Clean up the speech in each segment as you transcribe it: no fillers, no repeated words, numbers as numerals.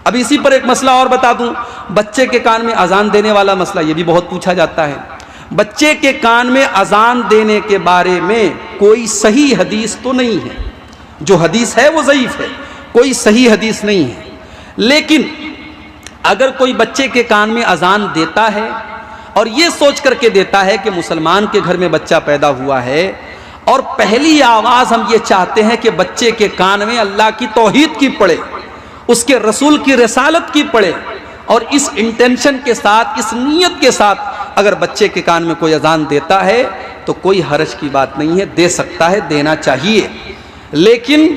اب اسی پر ایک مسئلہ اور بتا دوں، بچے کے کان میں اذان دینے والا مسئلہ، یہ بھی بہت پوچھا جاتا ہے۔ بچے کے کان میں اذان دینے کے بارے میں کوئی صحیح حدیث تو نہیں ہے، جو حدیث ہے وہ ضعیف ہے، کوئی صحیح حدیث نہیں ہے۔ لیکن اگر کوئی بچے کے کان میں اذان دیتا ہے اور یہ سوچ کر کے دیتا ہے کہ مسلمان کے گھر میں بچہ پیدا ہوا ہے اور پہلی آواز ہم یہ چاہتے ہیں کہ بچے کے کان میں اللہ کی توحید کی پڑے، اس کے رسول کی رسالت کی پڑے، اور اس انٹینشن کے ساتھ، اس نیت کے ساتھ اگر بچے کے کان میں کوئی اذان دیتا ہے تو کوئی حرج کی بات نہیں ہے، دے سکتا ہے، دینا چاہیے۔ لیکن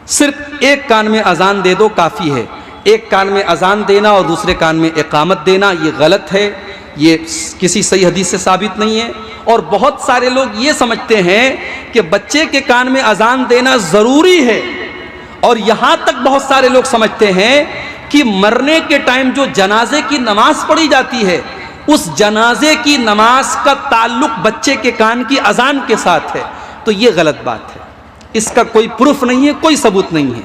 صرف ایک کان میں اذان دے دو کافی ہے، ایک کان میں اذان دینا اور دوسرے کان میں اقامت دینا یہ غلط ہے، یہ کسی صحیح حدیث سے ثابت نہیں ہے۔ اور بہت سارے لوگ یہ سمجھتے ہیں کہ بچے کے کان میں اذان دینا ضروری ہے، اور یہاں تک بہت سارے لوگ سمجھتے ہیں کہ مرنے کے ٹائم جو جنازے کی نماز پڑھی جاتی ہے اس جنازے کی نماز کا تعلق بچے کے کان کی اذان کے ساتھ ہے، تو یہ غلط بات ہے، اس کا کوئی پروف نہیں ہے، کوئی ثبوت نہیں ہے۔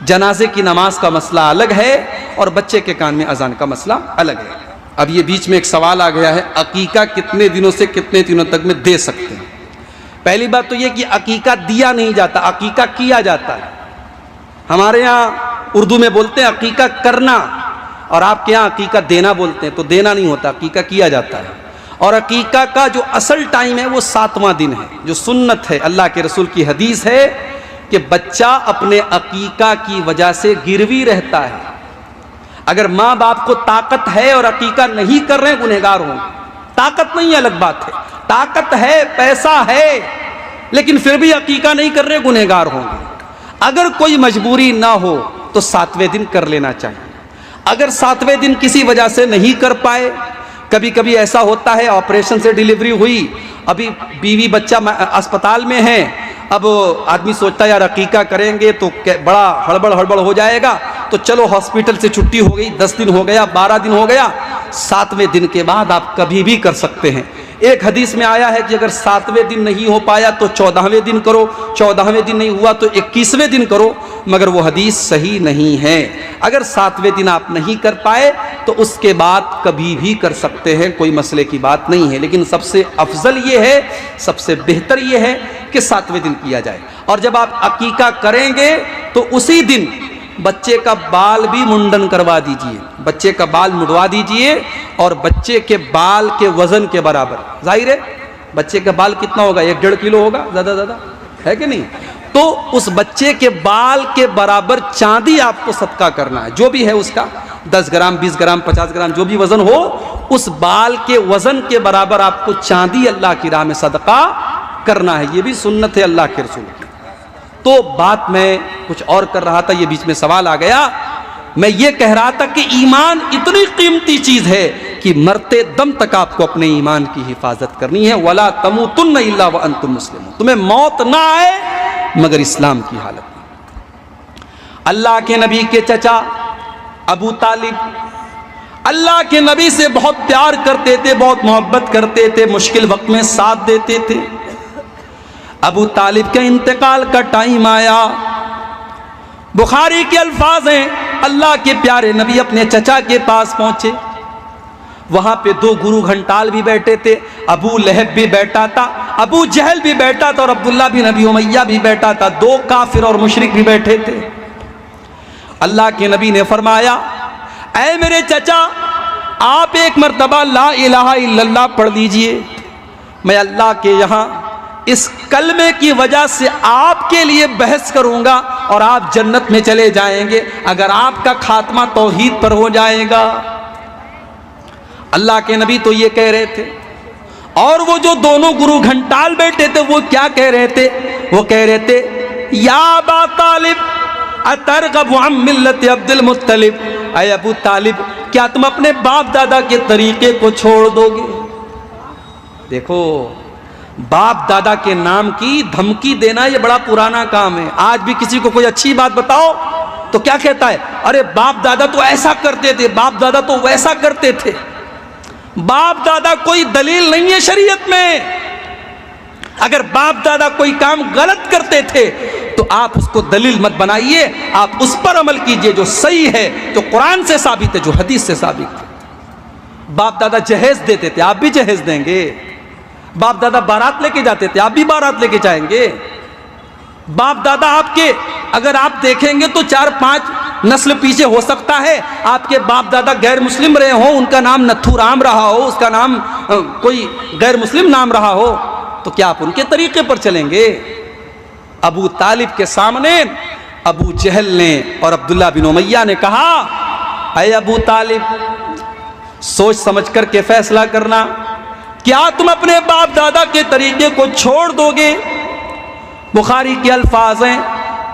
جنازے کی نماز کا مسئلہ الگ ہے اور بچے کے کان میں اذان کا مسئلہ الگ ہے۔ اب یہ بیچ میں ایک سوال آ گیا ہے، عقیقہ کتنے دنوں سے کتنے دنوں تک میں دے سکتے ہیں؟ پہلی بات تو یہ کہ عقیقہ دیا نہیں جاتا، عقیقہ کیا جاتا ہے۔ ہمارے یہاں اردو میں بولتے ہیں عقیقہ کرنا، اور آپ کے یہاں عقیقہ دینا بولتے ہیں، تو دینا نہیں ہوتا، عقیقہ کیا جاتا ہے۔ اور عقیقہ کا جو اصل ٹائم ہے وہ 7واں دن ہے، جو سنت ہے، اللہ کے رسول کی حدیث ہے کہ بچہ اپنے عقیقہ کی وجہ سے گروی رہتا ہے۔ اگر ماں باپ کو طاقت ہے اور عقیقہ نہیں کر رہے ہیں گنہگار ہوں، طاقت نہیں الگ بات ہے، طاقت ہے، پیسہ ہے، لیکن پھر بھی عقیقہ نہیں کر رہے گنہگار ہوں گے۔ اگر کوئی مجبوری نہ ہو تو 7ویں دن کر لینا چاہیے۔ اگر 7ویں دن کسی وجہ سے نہیں کر پائے، کبھی کبھی ایسا ہوتا ہے آپریشن سے ڈیلیوری ہوئی، ابھی بیوی بچہ اسپتال میں ہے، اب آدمی سوچتا ہے یار عقیقہ کریں گے تو بڑا ہڑبڑ ہو جائے گا، تو چلو ہاسپٹل سے چھٹی ہو گئی، 10 دن ہو گیا، 12 دن ہو گیا، 7ویں دن کے بعد آپ کبھی بھی کر سکتے ہیں۔ ایک حدیث میں آیا ہے کہ اگر 7ویں دن نہیں ہو پایا تو 14ویں دن کرو، 14ویں دن نہیں ہوا تو 21ویں دن کرو، مگر وہ حدیث صحیح نہیں ہے۔ اگر 7ویں دن آپ نہیں کر پائے تو اس کے بعد کبھی بھی کر سکتے ہیں، کوئی مسئلے کی بات نہیں ہے، لیکن سب سے افضل یہ ہے، سب سے بہتر یہ ہے کہ 7ویں دن کیا جائے۔ اور جب آپ عقیقہ کریں گے تو اسی دن بچے کا بال بھی منڈن کروا دیجئے، بچے کا بال مڈوا دیجئے، اور بچے کے بال کے وزن کے برابر، ظاہر ہے بچے کا بال کتنا ہوگا، 1.5 کلو ہوگا زیادہ ہے کہ نہیں، تو اس بچے کے بال کے برابر چاندی آپ کو صدقہ کرنا ہے، جو بھی ہے اس کا 10 گرام 20 گرام 50 گرام جو بھی وزن ہو، اس بال کے وزن کے برابر آپ کو چاندی اللہ کی راہ میں صدقہ کرنا ہے۔ یہ بھی سنت ہے اللہ کے رسول کی۔ تو بات میں کچھ اور کر رہا تھا، یہ بیچ میں سوال آ گیا، میں یہ کہہ رہا تھا کہ ایمان اتنی قیمتی چیز ہے کہ مرتے دم تک آپ کو اپنے ایمان کی حفاظت کرنی ہے۔ وَلَا تَمُوتُنَّ إِلَّا وَأَنْتُمْ مُسْلِمُونَ، تمہیں موت نہ آئے مگر اسلام کی حالت میں۔ اللہ کے نبی کے چچا ابو طالب اللہ کے نبی سے بہت پیار کرتے تھے، بہت محبت کرتے تھے، مشکل وقت میں ساتھ دیتے تھے۔ ابو طالب کے انتقال کا ٹائم آیا، بخاری کے الفاظ ہیں، اللہ کے پیارے نبی اپنے چچا کے پاس پہنچے، وہاں پہ 2 گرو گھنٹال بھی بیٹھے تھے، ابو لہب بھی بیٹھا تھا، ابو جہل بھی بیٹھا تھا، اور عبداللہ بن ابی امیہ بھی بیٹھا تھا، 2 کافر اور مشرک بھی بیٹھے تھے۔ اللہ کے نبی نے فرمایا، اے میرے چچا، آپ ایک مرتبہ لا الہ الا اللہ پڑھ لیجئے، میں اللہ کے یہاں اس کلمے کی وجہ سے آپ کے لیے بحث کروں گا اور آپ جنت میں چلے جائیں گے اگر آپ کا خاتمہ توحید پر ہو جائے گا۔ اللہ کے نبی تو یہ کہہ رہے تھے، اور وہ جو دونوں گرو گھنٹال بیٹھے تھے وہ کیا کہہ رہے تھے، وہ کہہ رہے تھے، یا ابا طالب اترغب عن ملت عبد المطلب، اے ابو طالب کیا تم اپنے باپ دادا کے طریقے کو چھوڑ دو گے؟ دیکھو، باپ دادا کے نام کی دھمکی دینا یہ بڑا پرانا کام ہے۔ آج بھی کسی کو کوئی اچھی بات بتاؤ تو کیا کہتا ہے، ارے باپ دادا تو ایسا کرتے تھے، باپ دادا تو ویسا کرتے تھے۔ باپ دادا کوئی دلیل نہیں ہے شریعت میں۔ اگر باپ دادا کوئی کام غلط کرتے تھے تو آپ اس کو دلیل مت بنائیے، آپ اس پر عمل کیجئے جو صحیح ہے، جو قرآن سے ثابت ہے، جو حدیث سے ثابت ہے۔ باپ دادا جہیز دیتے تھے، آپ بھی جہیز دیں گے۔ باپ دادا بارات لے کے جاتے تھے، آپ بھی بارات لے کے جائیں گے۔ باپ دادا آپ کے اگر آپ دیکھیں گے تو 4-5 نسل پیچھے ہو سکتا ہے آپ کے باپ دادا غیر مسلم رہے ہوں، ان کا نام نتھو رام رہا ہو، اس کا نام کوئی غیر مسلم نام رہا ہو، تو کیا آپ ان کے طریقے پر چلیں گے؟ ابو طالب کے سامنے ابو جہل نے اور عبداللہ بن امیہ نے کہا، اے ابو طالب، سوچ سمجھ کر کے فیصلہ کرنا، کیا تم اپنے باپ دادا کے طریقے کو چھوڑ دو گے؟ بخاری کے الفاظ ہیں،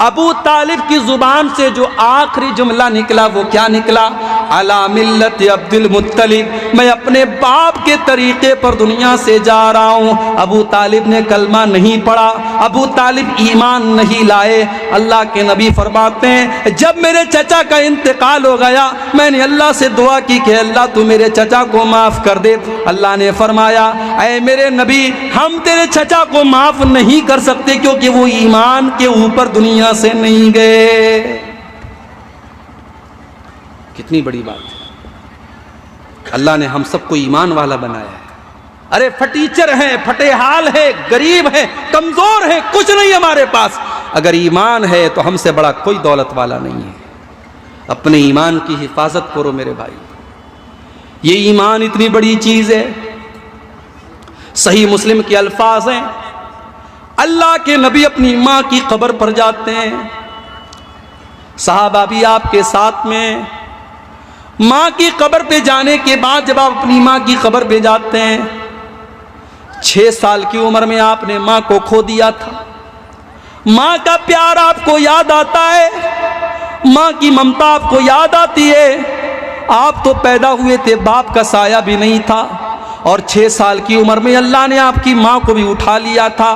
ابو طالب کی زبان سے جو آخری جملہ نکلا وہ کیا نکلا؟ علی ملت عبد المطلب، میں اپنے باپ کے طریقے پر دنیا سے جا رہا ہوں۔ ابو طالب نے کلمہ نہیں پڑھا، ابو طالب ایمان نہیں لائے۔ اللہ کے نبی فرماتے ہیں، جب میرے چچا کا انتقال ہو گیا میں نے اللہ سے دعا کی کہ اللہ تو میرے چچا کو معاف کر دے۔ اللہ نے فرمایا، اے میرے نبی، ہم تیرے چچا کو معاف نہیں کر سکتے کیونکہ وہ ایمان کے اوپر دنیا سے نہیں گئے۔ کتنی بڑی بات ہے، اللہ نے ہم سب کو ایمان والا بنایا ہے۔ ارے پھٹیچر ہیں، پھٹے حال ہیں، غریب ہیں، کمزور ہیں، کچھ نہیں ہمارے پاس، اگر ایمان ہے تو ہم سے بڑا کوئی دولت والا نہیں ہے۔ اپنے ایمان کی حفاظت کرو میرے بھائی، یہ ایمان اتنی بڑی چیز ہے۔ صحیح مسلم کے الفاظ ہیں، اللہ کے نبی اپنی ماں کی قبر پر جاتے ہیں، صحابہ بھی آپ کے ساتھ میں۔ ماں کی قبر پہ جانے کے بعد جب آپ اپنی ماں کی قبر پہ جاتے ہیں، 6 سال کی عمر میں آپ نے ماں کو کھو دیا تھا۔ ماں کا پیار آپ کو یاد آتا ہے، ماں کی ممتا آپ کو یاد آتی ہے۔ آپ تو پیدا ہوئے تھے، باپ کا سایہ بھی نہیں تھا، اور 6 سال کی عمر میں اللہ نے آپ کی ماں کو بھی اٹھا لیا تھا۔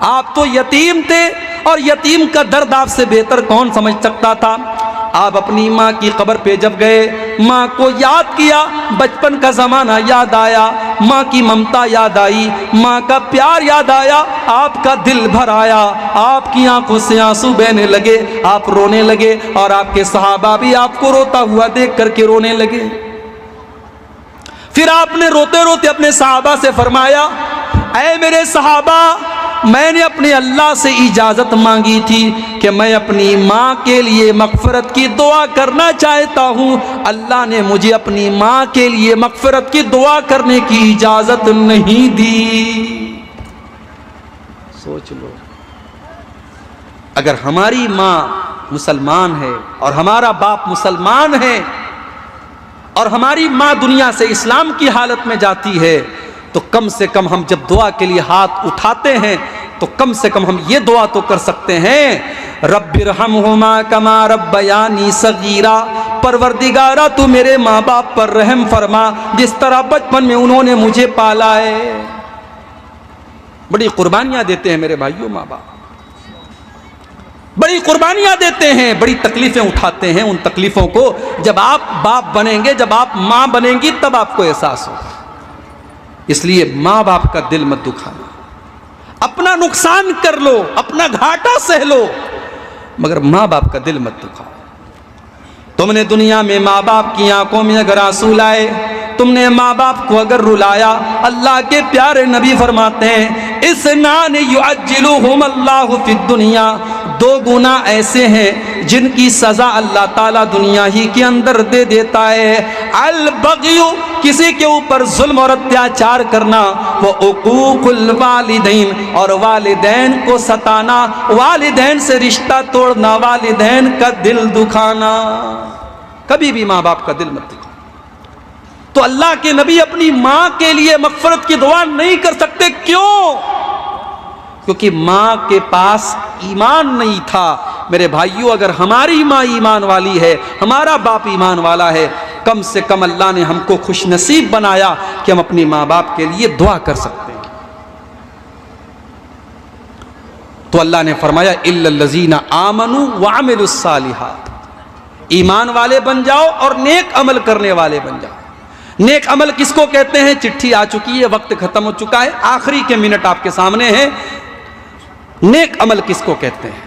آپ تو یتیم تھے، اور یتیم کا درد آپ سے بہتر کون سمجھ سکتا تھا؟ آپ اپنی ماں کی قبر پہ جب گئے، ماں کو یاد کیا، بچپن کا زمانہ یاد آیا، ماں کی ممتا یاد آئی، ماں کا پیار یاد آیا، آپ کا دل بھر آیا، آپ کی آنکھوں سے آنسو بہنے لگے، آپ رونے لگے، اور آپ کے صحابہ بھی آپ کو روتا ہوا دیکھ کر کے رونے لگے۔ پھر آپ نے روتے روتے اپنے صحابہ سے فرمایا، اے میرے صحابہ، میں نے اپنے اللہ سے اجازت مانگی تھی کہ میں اپنی ماں کے لیے مغفرت کی دعا کرنا چاہتا ہوں، اللہ نے مجھے اپنی ماں کے لیے مغفرت کی دعا کرنے کی اجازت نہیں دی۔ سوچ لو، اگر ہماری ماں مسلمان ہے اور ہمارا باپ مسلمان ہے اور ہماری ماں دنیا سے اسلام کی حالت میں جاتی ہے، تو کم سے کم ہم جب دعا کے لیے ہاتھ اٹھاتے ہیں تو کم سے کم ہم یہ دعا تو کر سکتے ہیں، رب ارحمہما کما ربیانی صغیرا، پروردگارا تو میرے ماں باپ پر رحم فرما جس طرح بچپن میں انہوں نے مجھے پالا ہے۔ بڑی قربانیاں دیتے ہیں میرے بھائیوں ماں باپ، بڑی قربانیاں دیتے ہیں، بڑی تکلیفیں اٹھاتے ہیں۔ ان تکلیفوں کو جب آپ باپ بنیں گے، جب آپ ماں بنیں گی، تب آپ کو احساس ہوگا۔ اس لیے ماں باپ کا دل مت دکھانا، اپنا نقصان کر لو، اپنا گھاٹا سہ لو، مگر ماں باپ کا دل مت دکھاؤ۔ تم نے دنیا میں ماں باپ کی آنکھوں میں اگر آنسو لائے، تم نے ماں باپ کو اگر رلایا، اللہ کے پیارے نبی فرماتے ہیں، اثنان یعجلہم اللہ فی الدنیا، 2 گناہ ایسے ہیں جن کی سزا اللہ تعالیٰ دنیا ہی کے اندر دے دیتا ہے، البغی، کسی کے اوپر ظلم اور اتیاچار کرنا، وہ عقوق الوالدین، اور والدین کو ستانا، والدین سے رشتہ توڑنا، والدین کا دل دکھانا۔ کبھی بھی ماں باپ کا دل مت دکھاؤ۔ تو اللہ کے نبی اپنی ماں کے لیے مغفرت کی دعا نہیں کر سکتے، کیوں؟ کیونکہ ماں کے پاس ایمان نہیں تھا۔ میرے بھائیوں، اگر ہماری ماں ایمان والی ہے، ہمارا باپ ایمان والا ہے، کم سے کم اللہ نے ہم کو خوش نصیب بنایا کہ ہم اپنی ماں باپ کے لیے دعا کر سکتے ہیں۔ تو اللہ نے فرمایا الا الذین آمنوا وعملوا الصالحات، ایمان والے بن جاؤ اور نیک عمل کرنے والے بن جاؤ۔ نیک عمل کس کو کہتے ہیں؟ چٹھی آ چکی ہے، وقت ختم ہو چکا ہے، آخری کے منٹ آپ کے سامنے ہیں۔ نیک عمل کس کو کہتے ہیں؟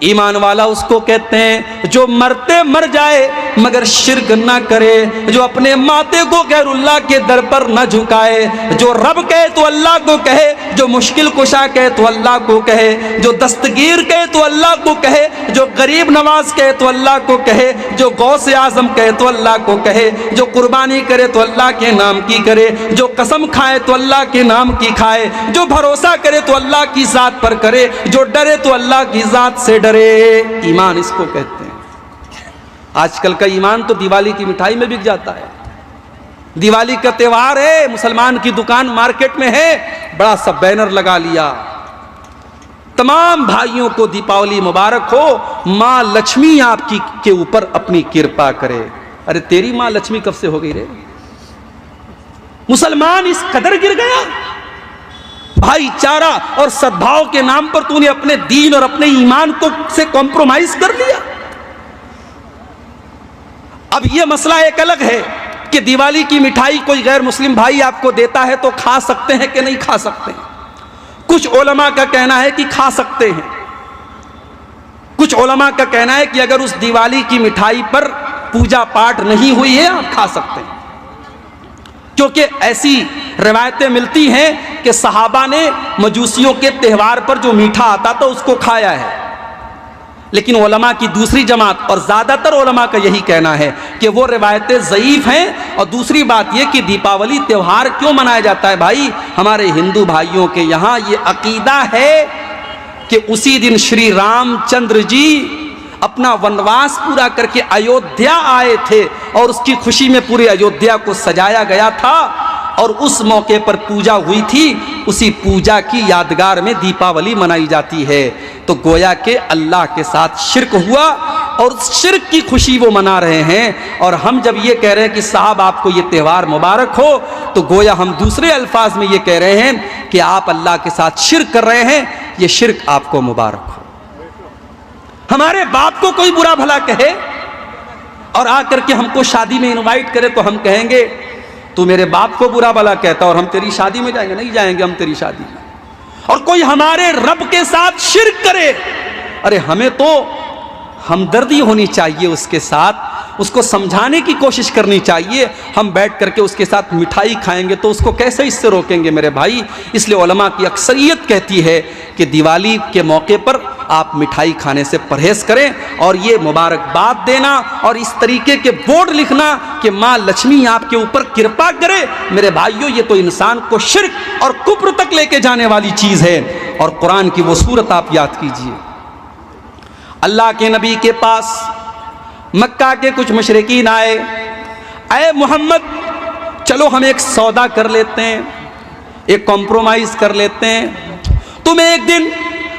ایمان والا اس کو کہتے ہیں جو مرتے مر جائے مگر شرک نہ کرے، جو اپنے ماتھے کو غیر اللہ کے در پر نہ جھکائے، جو رب کہے تو اللہ کو کہے، جو مشکل کشا کہے تو اللہ کو کہے، جو دستگیر کہے تو اللہ کو کہے، جو غریب نواز کہے تو اللہ کو کہے، جو غوث اعظم کہے تو اللہ کو کہے، جو قربانی کرے تو اللہ کے نام کی کرے، جو قسم کھائے تو اللہ کے نام کی کھائے، جو بھروسہ کرے تو اللہ کی ذات پر کرے، جو ڈرے تو اللہ کی ذات سے ڈرے۔ ایمان اس کو کہتے ہیں۔ آج کل کا ایمان تو دیوالی کی مٹھائی میں بک جاتا ہے۔ دیوالی کا تہوار ہے، مسلمان کی دکان مارکیٹ میں ہے، بڑا سا بینر لگا لیا، تمام بھائیوں کو دیپاولی مبارک ہو، ماں لکشمی آپ کی کے اوپر اپنی کرپا کرے۔ ارے تیری ماں لکشمی کب سے ہو گئی رے؟ مسلمان اس قدر گر گیا، بھائی چارہ اور سدبھاؤ کے نام پر تو نے اپنے دین اور اپنے ایمان کو سے کمپرومائز کر لیا۔ اب یہ مسئلہ ایک الگ ہے کہ دیوالی کی مٹھائی کوئی غیر مسلم بھائی آپ کو دیتا ہے تو کھا سکتے ہیں کہ نہیں کھا سکتے ہیں۔ کچھ علماء کا کہنا ہے کہ کھا سکتے ہیں، کچھ علماء کا کہنا ہے کہ اگر اس دیوالی کی مٹھائی پر پوجا پاٹ نہیں ہوئی ہے آپ کھا سکتے ہیں، کیونکہ ایسی روایتیں ملتی ہیں کہ صحابہ نے مجوسیوں کے تہوار پر جو میٹھا آتا تھا اس کو کھایا ہے۔ لیکن علماء کی دوسری جماعت اور زیادہ تر علماء کا یہی کہنا ہے کہ وہ روایتیں ضعیف ہیں۔ اور دوسری بات یہ کہ دیپاولی تہوار کیوں منایا جاتا ہے بھائی؟ ہمارے ہندو بھائیوں کے یہاں یہ عقیدہ ہے کہ اسی دن شری رام چندر جی اپنا ونواس پورا کر کے ایودھیا آئے تھے اور اس کی خوشی میں پورے ایودھیا کو سجایا گیا تھا اور اس موقع پر پوجا ہوئی تھی، اسی پوجا کی یادگار میں دیپاولی منائی جاتی ہے۔ تو گویا کہ اللہ کے ساتھ شرک ہوا اور اس شرک کی خوشی وہ منا رہے ہیں، اور ہم جب یہ کہہ رہے ہیں کہ صاحب آپ کو یہ تہوار مبارک ہو تو گویا ہم دوسرے الفاظ میں یہ کہہ رہے ہیں کہ آپ اللہ کے ساتھ شرک کر رہے ہیں، یہ شرک آپ کو مبارک ہو۔ ہمارے باپ کو کوئی برا بھلا کہے اور آ کر کے ہم کو شادی میں انوائٹ کرے تو ہم کہیں گے تو میرے باپ کو برا بھلا کہتا اور ہم تیری شادی میں جائیں گے؟ نہیں جائیں گے ہم تیری شادی میں۔ اور کوئی ہمارے رب کے ساتھ شرک کرے، ارے ہمیں تو ہمدردی ہونی چاہیے اس کے ساتھ، اس کو سمجھانے کی کوشش کرنی چاہیے۔ ہم بیٹھ کر کے اس کے ساتھ مٹھائی کھائیں گے تو اس کو کیسے اس سے روکیں گے میرے بھائی؟ اس لیے علماء کی اکثریت کہتی ہے کہ دیوالی کے موقع پر آپ مٹھائی کھانے سے پرہیز کریں، اور یہ مبارکباد دینا اور اس طریقے کے بورڈ لکھنا کہ ماں لکشمی آپ کے اوپر کرپا کرے، میرے بھائیوں یہ تو انسان کو شرک اور کفر تک لے کے جانے والی چیز ہے۔ اور قرآن کی وہ صورت آپ یاد کیجئے، اللہ کے نبی کے پاس مکہ کے کچھ مشرکین آئے، اے محمد چلو ہم ایک سودا کر لیتے ہیں، ایک کمپرومائز کر لیتے ہیں، تم ایک دن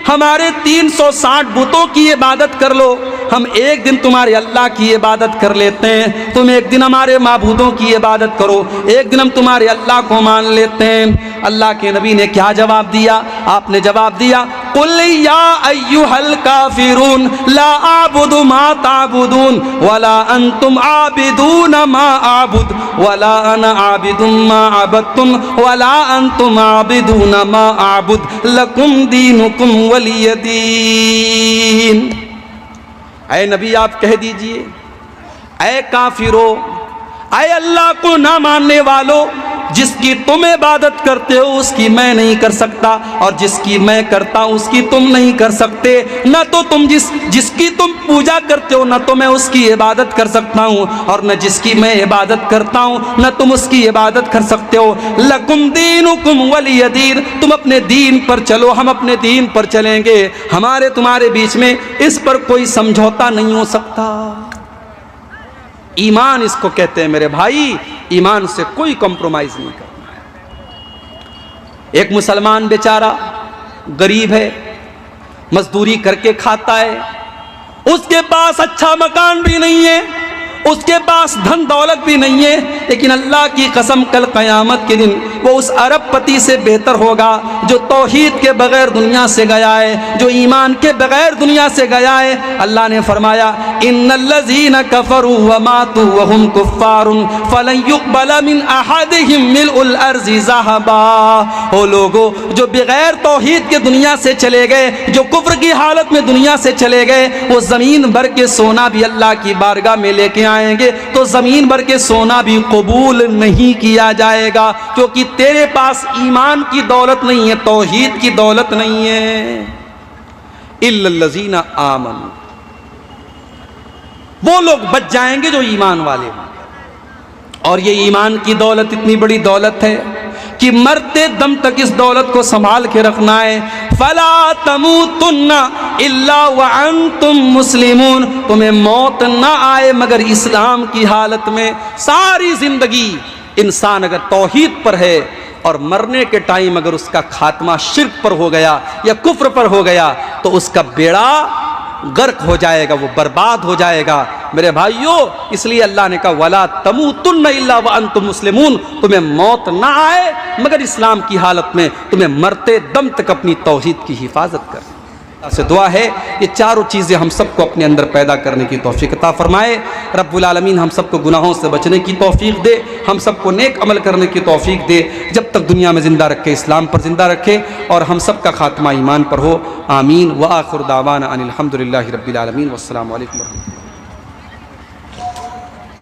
ہمارے 360 بتوں کی عبادت کر لو، ہم ایک دن تمہارے اللہ کی عبادت کر لیتے ہیں، تم ایک دن ہمارے معبودوں کی عبادت کرو، ایک دن ہم تمہارے اللہ کو مان لیتے ہیں۔ اللہ کے نبی نے کیا جواب دیا؟ آپ نے جواب دیا قُلْ يَا أَيُّهَا الْكَافِرُونَ لَا أَعْبُدُ مَا تَعْبُدُونَ وَلَا أَنْتُمْ عَابِدُونَ مَا أَعْبُدُ وَلَا أَنَا عَابِدٌ مَا عَبَدتُّمْ وَلَا أَنْتُمْ عَابِدُونَ مَا أَعْبُدُ لَكُمْ دِينُكُمْ وَلِيَ دِينِ۔ اے نبی آپ کہہ دیجئے، اے کافرو، اے اللہ کو نہ ماننے والو، جس کی تم عبادت کرتے ہو اس کی میں نہیں کر سکتا، اور جس کی میں کرتا ہوں اس کی تم نہیں کر سکتے، نہ تو تم جس کی تم پوجا کرتے ہو نہ تو میں اس کی عبادت کر سکتا ہوں، اور نہ جس کی میں عبادت کرتا ہوں نہ تم اس کی عبادت کر سکتے ہو۔ لکم دینکم ولی دین، تم اپنے دین پر چلو ہم اپنے دین پر چلیں گے، ہمارے تمہارے بیچ میں اس پر کوئی سمجھوتا نہیں ہو سکتا۔ ایمان اس کو کہتے ہیں میرے بھائی، ایمان سے کوئی کمپرومائز نہیں کرنا ہے۔ ایک مسلمان بیچارہ غریب ہے، مزدوری کر کے کھاتا ہے، اس کے پاس اچھا مکان بھی نہیں ہے، اس کے پاس دھن دولت بھی نہیں ہے، لیکن اللہ کی قسم کل قیامت کے دن وہ اس ارب پتی سے بہتر ہوگا جو توحید کے بغیر دنیا سے گیا ہے، جو ایمان کے بغیر دنیا سے گیا ہے۔ اللہ نے فرمایا ان الذین کفروا وماتوا وهم کفار فلن يقبل من احدهم ملء الارض ذهبا۔ وہ لوگوں جو بغیر توحید کے دنیا سے چلے گئے، جو کفر کی حالت میں دنیا سے چلے گئے، وہ زمین بھر کے سونا بھی اللہ کی بارگاہ میں لے کے آئیں گے تو زمین بھر کے سونا بھی قبول نہیں کیا جائے گا، کیونکہ تیرے پاس ایمان کی دولت نہیں ہے، توحید کی دولت نہیں ہے۔ الا الذین آمنوا، وہ لوگ بچ جائیں گے جو ایمان والے ہیں۔ اور یہ ایمان کی دولت اتنی بڑی دولت ہے کہ مرتے دم تک اس دولت کو سنبھال کے رکھنا ہے۔ فلا تموتن الا وانتم مسلمون، تمہیں موت نہ آئے مگر اسلام کی حالت میں۔ ساری زندگی انسان اگر توحید پر ہے اور مرنے کے ٹائم اگر اس کا خاتمہ شرک پر ہو گیا یا کفر پر ہو گیا تو اس کا بیڑا غرق ہو جائے گا، وہ برباد ہو جائے گا۔ میرے بھائیوں، اس لیے اللہ نے کہا وَلَا تَمُوتُنَّ إِلَّا وَأَنْتُمْ مُسْلِمُونَ، تمہیں موت نہ آئے مگر اسلام کی حالت میں، تمہیں مرتے دم تک اپنی توحید کی حفاظت کر۔ سے دعا ہے یہ چاروں چیزیں ہم سب کو اپنے اندر پیدا کرنے کی توفیق عطا فرمائے۔ رب العالمین ہم سب کو گناہوں سے بچنے کی توفیق دے، ہم سب کو نیک عمل کرنے کی توفیق دے، جب تک دنیا میں زندہ رکھے اسلام پر زندہ رکھے، اور ہم سب کا خاتمہ ایمان پر ہو۔ آمین۔ وآخر دعوانا ان الحمد للہ رب العالمین، والسلام علیکم ورحمۃ اللہ۔